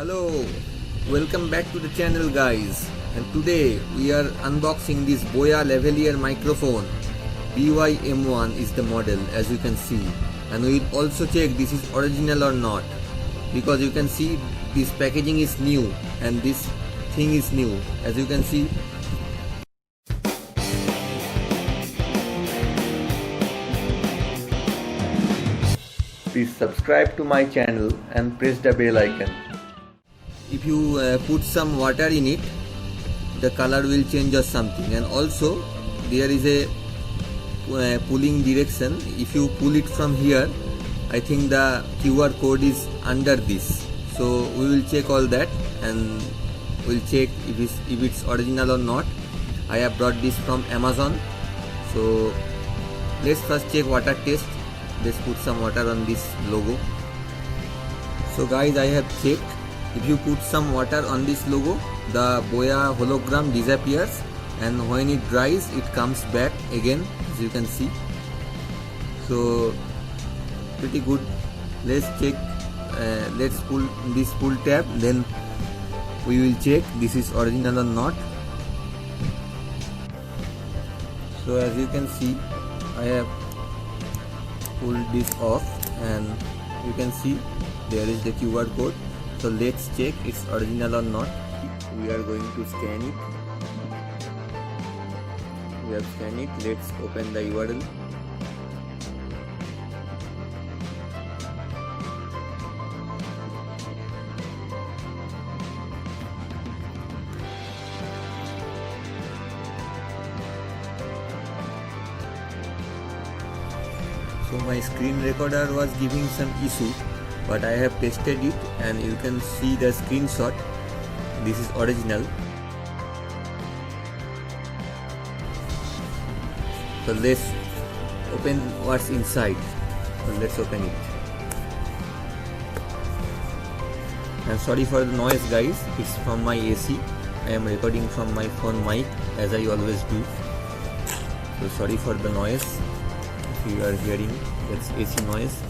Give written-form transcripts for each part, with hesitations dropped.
Hello, welcome back to the channel guys, and today we are unboxing this Boya lavalier microphone. BY-M1 is the model, as you can see, and we will also check this is original or not, because you can see this packaging is new and this thing is new, as you can see. Please subscribe to my channel and press the bell icon. If you put some water in it, the color will change or something. And also there is a pulling direction. If you pull it from here, I think the QR code is under this. So we will check all that and we'll check if it's original or not. I have brought this from Amazon. So let's first check water test. Let's put some water on this logo. So guys, I have checked. If you put some water on this logo, the Boya hologram disappears, and when it dries it comes back again, as you can see. So pretty good. Let's check. Let's pull this pull tab, then we will check this is original or not. So as you can see, I have pulled this off and you can see there is the QR code. So let's check it's original or not. We are going to scan it. We have scanned it. Let's open the URL. So my screen recorder was giving some issue, but I have tested it and you can see the screenshot. This is original. So let's open what's inside. So let's open it. And sorry for the noise guys, it's from my AC. I am recording from my phone mic as I always do. So sorry for the noise. If you are hearing, that's AC noise.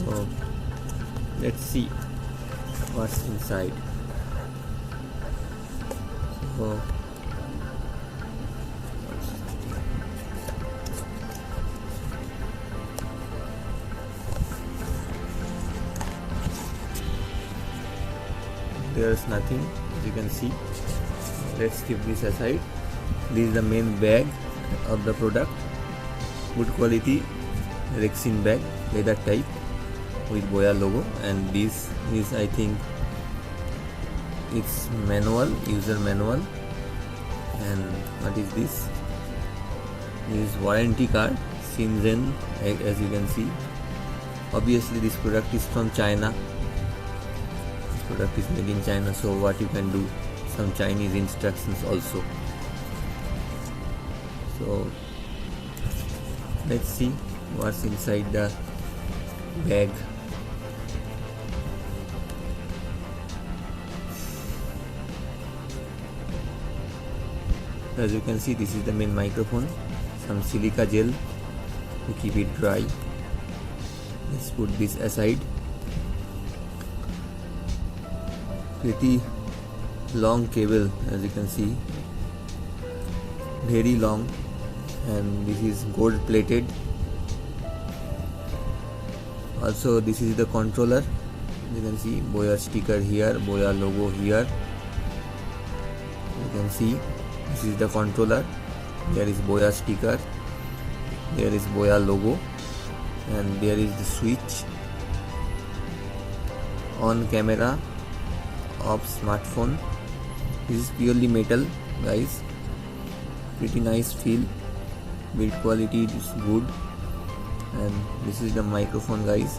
So let's see what's inside. So there's nothing, as you can see. Let's keep this aside. This is the main bag of the product. Good quality Rexin bag, leather type with Boya logo, and this is, I think it's manual, user manual. And what is this? This is warranty card, Shenzhen, as you can see. Obviously this product is from China. This product is made in China, so what you can do, some Chinese instructions also. So let's see what's inside the bag. As you can see, this is the main microphone, some silica gel to keep it dry. Let's put this aside. Pretty long cable, as you can see, very long, and this is gold plated. Also this is the controller. You can see Boya sticker here, Boya logo here. You can see this is the controller. There is Boya sticker, there is Boya logo, and there is the switch, on camera, off smartphone. This is purely metal guys. Pretty nice feel, build quality is good. And this is the microphone guys,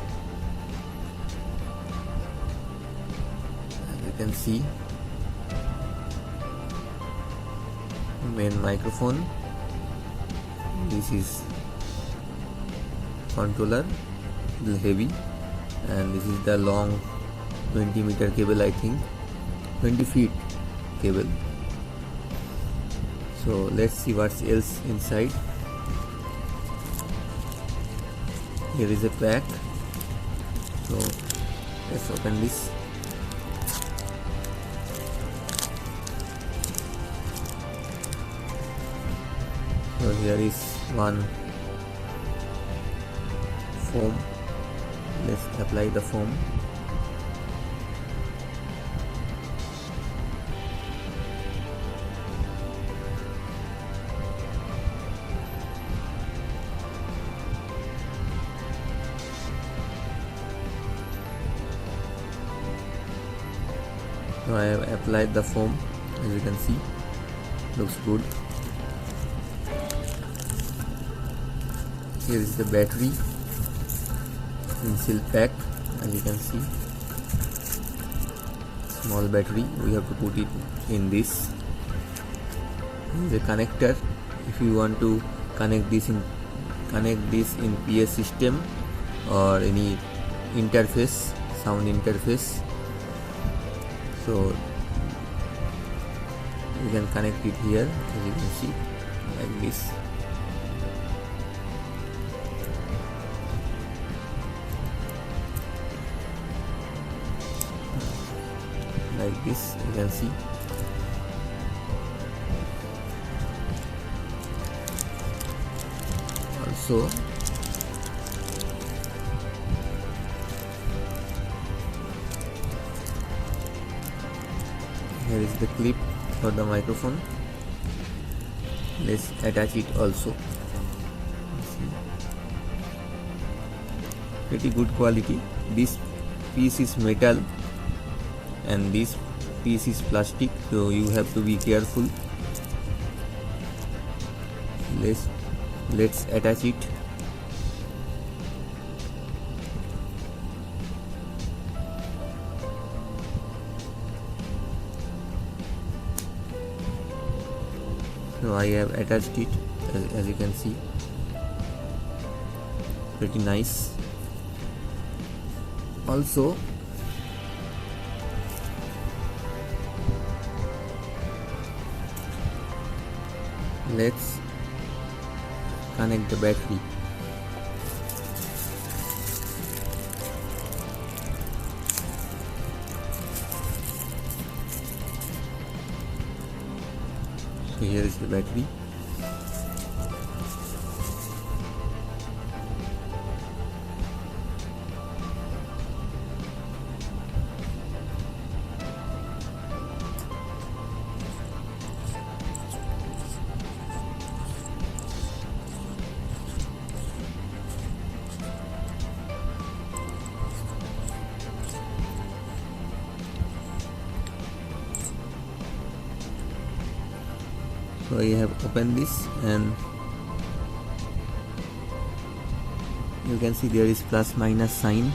as you can see, main microphone. This is controller, little heavy, and this is the long 20-meter cable, I think 20 feet cable. So let's see what's else inside. Here is a pack. So Let's open this. So here is one foam. Let's apply the foam. So I have applied the foam, as you can see, looks good. Here is the battery in seal pack, as you can see, small battery. We have to put it in this. There is a connector if you want to connect this in PS system or any interface, sound interface. So you can connect it here, as you can see, like this. Like this, you can see. Also, here is the clip for the microphone. Let's attach it also. Pretty good quality. This piece is metal and this piece is plastic, so you have to be careful. Let's attach it. So I have attached it, as you can see. Pretty nice. Also, let's connect the battery. So here is the battery. So I have opened this and you can see there is plus minus sign.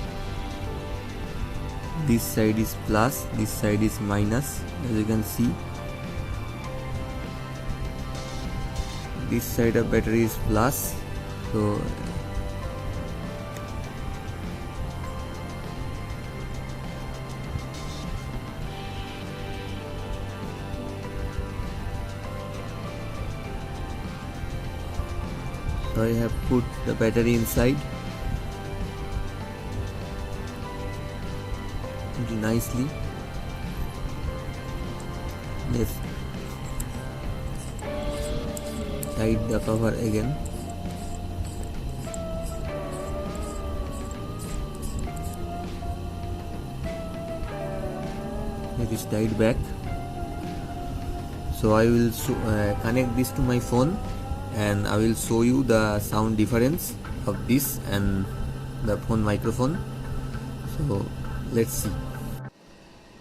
This side is plus, this side is minus, as you can see. This side of battery is plus, so I have put the battery inside very nicely. Let's tight the cover again. It is tied back. So I will connect this to my phone and I will show you the sound difference of this and the phone microphone. So let's see.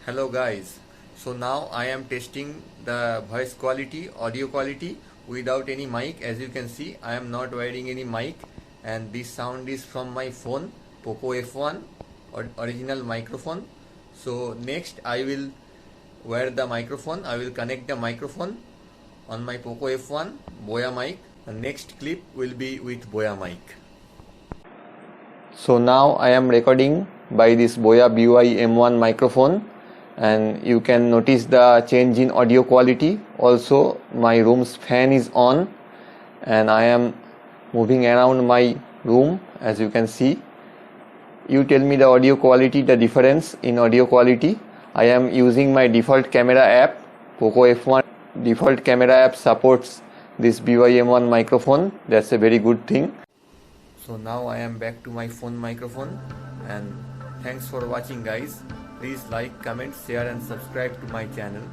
Hello guys, so now I am testing the voice quality, audio quality without any mic. As you can see, I am not wearing any mic and this sound is from my phone Poco F1 original microphone. So next I will wear the microphone. I will connect the microphone on my Poco F1 Boya mic. The next clip will be with Boya mic. So now I am recording by this Boya BY M1 microphone and you can notice the change in audio quality. Also my room's fan is on and I am moving around my room, as you can see. you tell me the audio quality, the difference in audio quality. I am using my default camera app. Poco F1 default camera app supports this BYM1 microphone. That's a very good thing. So now I am back to my phone microphone, and thanks for watching guys. Please like, comment, share and subscribe to my channel.